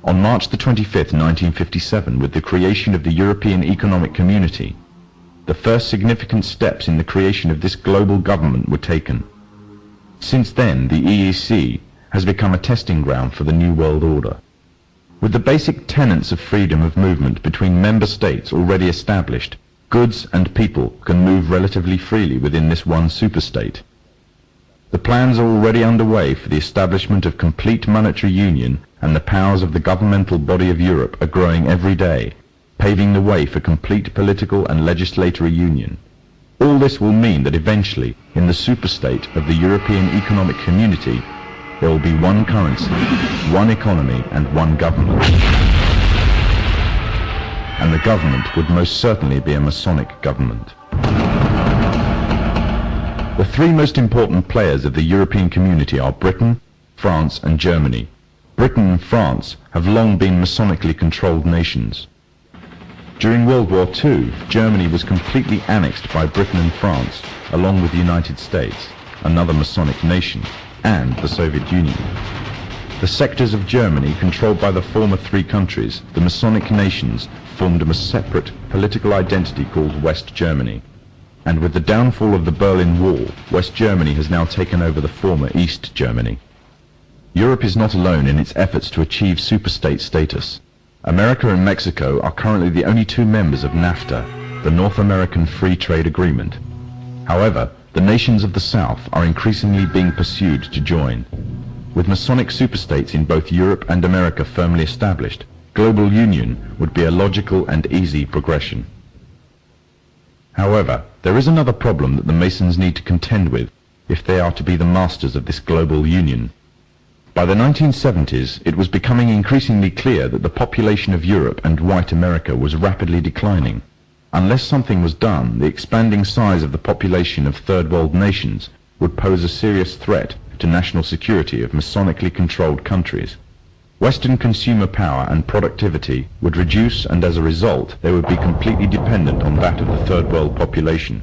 On March the 25th, 1957, with the creation of the European Economic Community, the first significant steps in the creation of this global government were taken. Since then, the EEC has become a testing ground for the New World Order. With the basic tenets of freedom of movement between member states already established, goods and people can move relatively freely within this one superstate. The plans are already underway for the establishment of complete monetary union, and the powers of the governmental body of Europe are growing every day, paving the way for complete political and legislatory union. All this will mean that eventually, in the superstate of the European Economic Community, there will be one currency, one economy, and one government. And the government would most certainly be a Masonic government. The three most important players of the European community are Britain, France, and Germany. Britain and France have long been Masonically controlled nations. During World War II, Germany was completely annexed by Britain and France, along with the United States, another Masonic nation, and the Soviet Union. The sectors of Germany controlled by the former three countries, the Masonic nations, formed a separate political identity called West Germany. And with the downfall of the Berlin Wall, West Germany has now taken over the former East Germany. Europe is not alone in its efforts to achieve superstate status. America and Mexico are currently the only two members of NAFTA, the North American Free Trade Agreement. However, the nations of the South are increasingly being pursued to join. With Masonic superstates in both Europe and America firmly established, global union would be a logical and easy progression. However, there is another problem that the Masons need to contend with if they are to be the masters of this global union. By the 1970s, it was becoming increasingly clear that the population of Europe and white America was rapidly declining. Unless something was done, the expanding size of the population of third world nations would pose a serious threat to national security of Masonically controlled countries. Western consumer power and productivity would reduce, and as a result, they would be completely dependent on that of the third world population.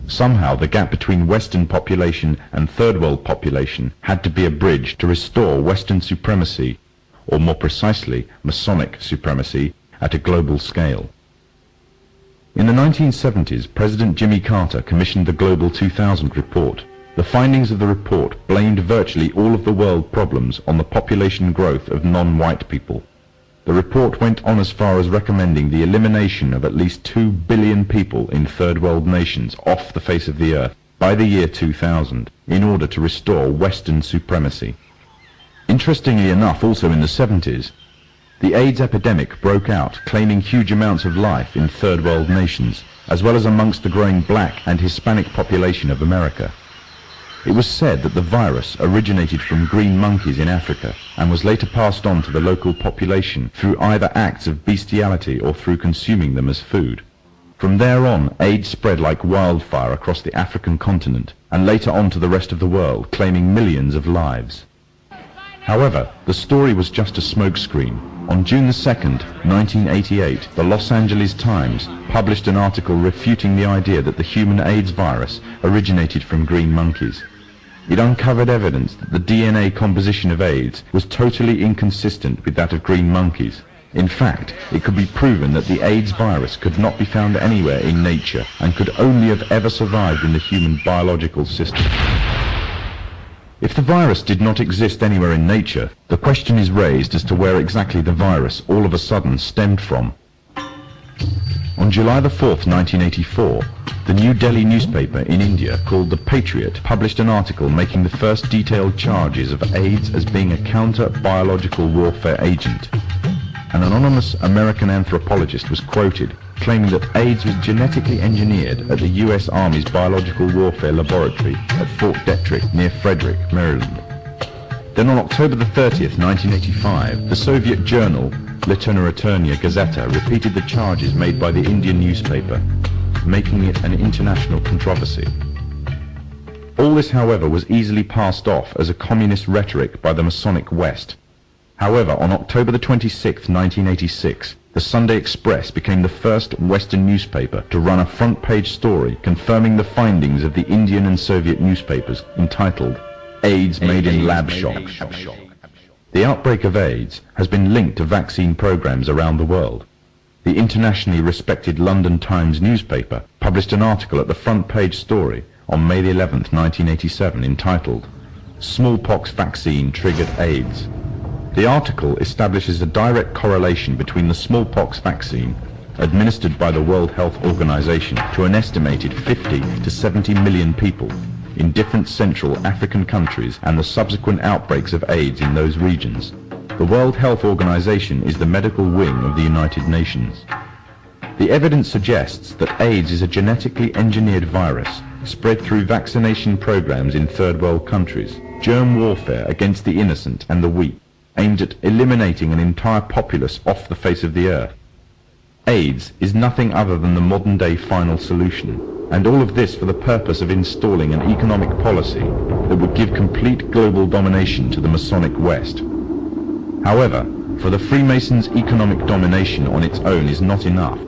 Somehow, the gap between Western population and third world population had to be a bridge to restore Western supremacy, or more precisely, Masonic supremacy, at a global scale. In the 1970s, President Jimmy Carter commissioned the Global 2000 report. The findings of the report blamed virtually all of the world problems on the population growth of non-white people. The report went on as far as recommending the elimination of at least 2 billion people in third world nations off the face of the earth by the year 2000 in order to restore Western supremacy. Interestingly enough, also in the 70s, the AIDS epidemic broke out, claiming huge amounts of life in third world nations, as well as amongst the growing black and Hispanic population of America. It was said that the virus originated from green monkeys in Africa and was later passed on to the local population through either acts of bestiality or through consuming them as food. From there on, AIDS spread like wildfire across the African continent and later on to the rest of the world, claiming millions of lives. However, the story was just a smokescreen. On June 2nd, 1988, the Los Angeles Times published an article refuting the idea that the human AIDS virus originated from green monkeys. It uncovered evidence that the DNA composition of AIDS was totally inconsistent with that of green monkeys. In fact, it could be proven that the AIDS virus could not be found anywhere in nature and could only have ever survived in the human biological system. If the virus did not exist anywhere in nature, the question is raised as to where exactly the virus all of a sudden stemmed from. On July the 4th, 1984, the New Delhi newspaper in India called The Patriot published an article making the first detailed charges of AIDS as being a counter-biological warfare agent. An anonymous American anthropologist was quoted claiming that AIDS was genetically engineered at the U.S. Army's Biological Warfare Laboratory at Fort Detrick near Frederick, Maryland. Then on October the 30th, 1985, the Soviet journal Literaturia Gazeta repeated the charges made by the Indian newspaper, making it an international controversy. All this, however, was easily passed off as a communist rhetoric by the Masonic West. However, on October the 26th, 1986, the Sunday Express became the first Western newspaper to run a front-page story confirming the findings of the Indian and Soviet newspapers entitled AIDS Made in Lab Shop. The outbreak of AIDS has been linked to vaccine programs around the world. The internationally respected London Times newspaper published an article at the front page story on May the 11th, 1987, entitled "Smallpox Vaccine Triggered AIDS." The article establishes a direct correlation between the smallpox vaccine administered by the World Health Organization to an estimated 50 to 70 million people in different Central African countries and the subsequent outbreaks of AIDS in those regions. The World Health Organization is the medical wing of the United Nations. The evidence suggests that AIDS is a genetically engineered virus spread through vaccination programs in third world countries, germ warfare against the innocent and the weak, aimed at eliminating an entire populace off the face of the earth. AIDS is nothing other than the modern-day final solution, and all of this for the purpose of installing an economic policy that would give complete global domination to the Masonic West. However, for the Freemasons' economic domination on its own is not enough.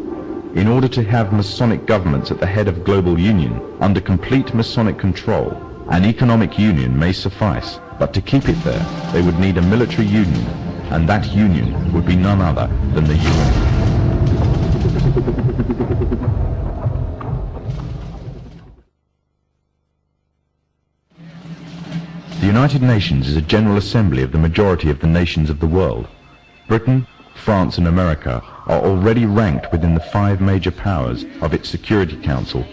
In order to have Masonic governments at the head of global union, under complete Masonic control, an economic union may suffice, but to keep it there, they would need a military union, and that union would be none other than the UN. The United Nations is a general assembly of the majority of the nations of the world. Britain, France and America are already ranked within the 5 major powers of its Security Council,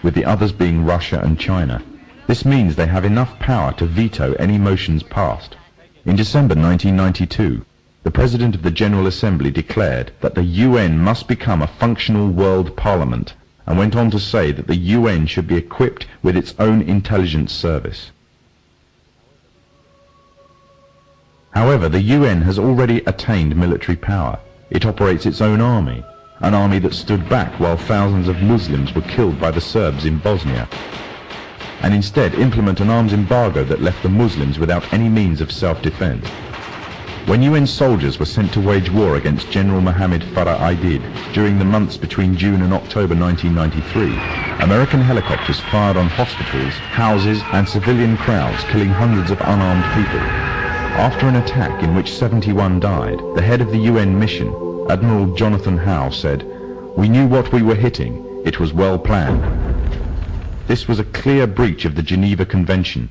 with the others being Russia and China. This means they have enough power to veto any motions passed. In December 1992, the President of the General Assembly declared that the UN must become a functional world parliament, and went on to say that the UN should be equipped with its own intelligence service. However, the UN has already attained military power. It operates its own army, an army that stood back while thousands of Muslims were killed by the Serbs in Bosnia, and instead implement an arms embargo that left the Muslims without any means of self-defense. When UN soldiers were sent to wage war against General Mohammed Farah Aidid during the months between June and October 1993, American helicopters fired on hospitals, houses and civilian crowds, killing hundreds of unarmed people. After an attack in which 71 died, the head of the UN mission, Admiral Jonathan Howe, said, "We knew what we were hitting. It was well planned." This was a clear breach of the Geneva Convention,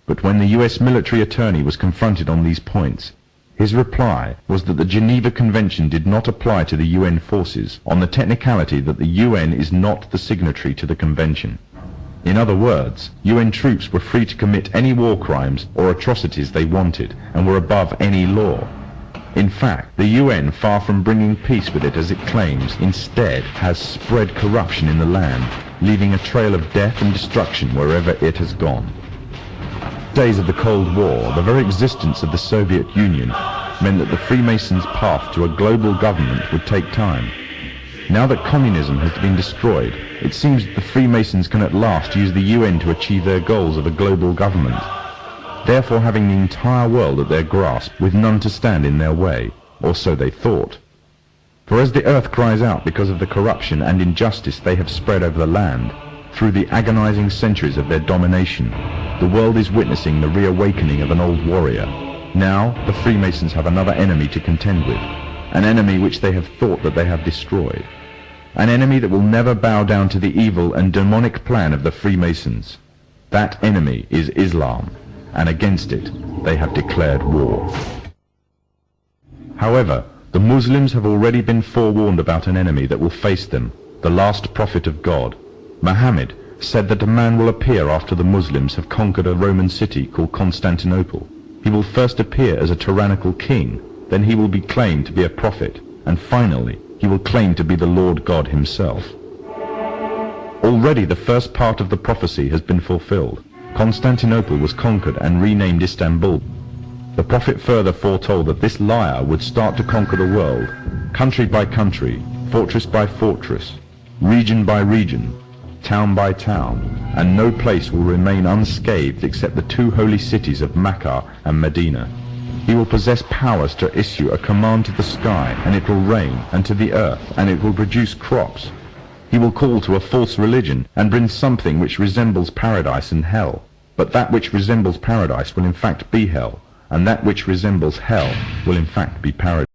but when the US military attorney was confronted on these points, his reply was that the Geneva Convention did not apply to the UN forces on the technicality that the UN is not the signatory to the convention. In other words, UN troops were free to commit any war crimes or atrocities they wanted and were above any law. In fact, the UN, far from bringing peace with it as it claims, instead has spread corruption in the land, leaving a trail of death and destruction wherever it has gone. Days of the Cold War, the very existence of the Soviet Union meant that the Freemasons' path to a global government would take time. Now that communism has been destroyed, it seems that the Freemasons can at last use the UN to achieve their goals of a global government, therefore having the entire world at their grasp with none to stand in their way, or so they thought. For as the earth cries out because of the corruption and injustice they have spread over the land, through the agonizing centuries of their domination, the world is witnessing the reawakening of an old warrior. Now the Freemasons have another enemy to contend with, an enemy which they have thought that they have destroyed, an enemy that will never bow down to the evil and demonic plan of the Freemasons. That enemy is Islam, and against it they have declared war. However, the Muslims have already been forewarned about an enemy that will face them, the last prophet of God. Muhammad said that a man will appear after the Muslims have conquered a Roman city called Constantinople. He will first appear as a tyrannical king, then he will be claimed to be a prophet, and finally he will claim to be the Lord God himself. Already the first part of the prophecy has been fulfilled. Constantinople was conquered and renamed Istanbul. The prophet further foretold that this liar would start to conquer the world, country by country, fortress by fortress, region by region, town by town, and no place will remain unscathed except the 2 holy cities of Mecca and Medina. He will possess powers to issue a command to the sky, and it will rain, and to the earth, and it will produce crops. He will call to a false religion and bring something which resembles paradise and hell, but that which resembles paradise will in fact be hell, and that which resembles hell will in fact be paradise.